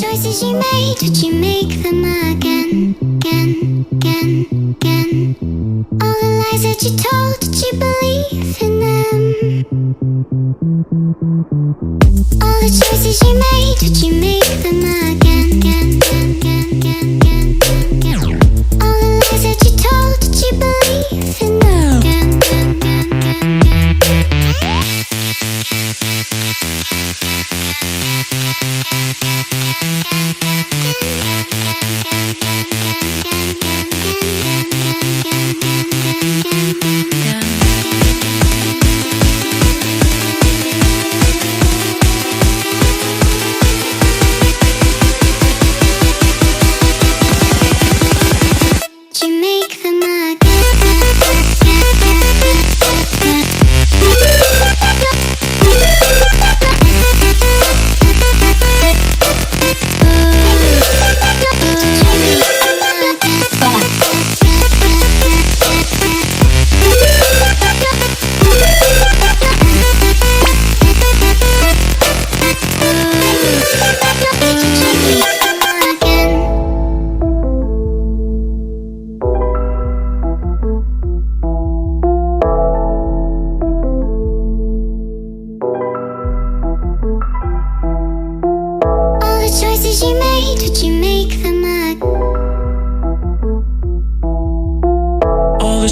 choices you made, did you make them again, again, again, again? All the lies that you told, did you believe in them? All the choices you made, did you make them again, again, again, again, again, again? All the lies that you told, did you believe in them? Again, again, again, again,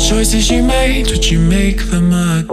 choices you made, did you make them again?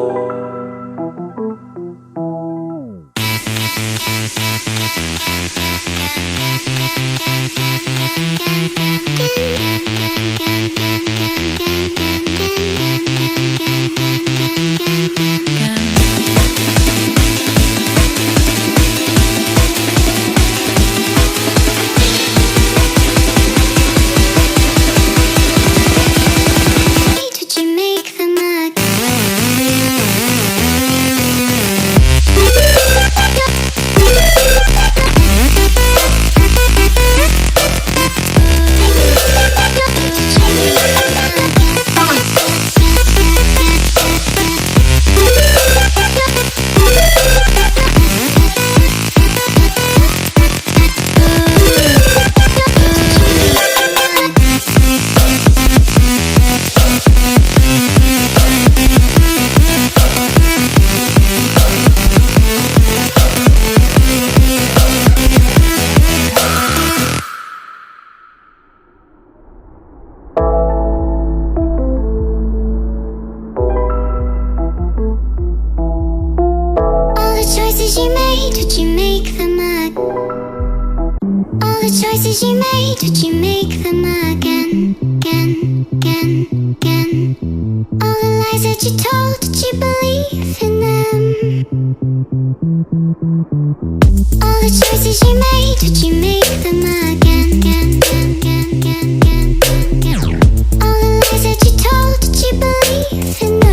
You made, did you make them again? All the choices you made, did you make them again, again, again, again? All the lies that you told, did you believe in them? All the choices you made, did you make them again, again, again, again, again, again? All the lies that you told, did you believe in them?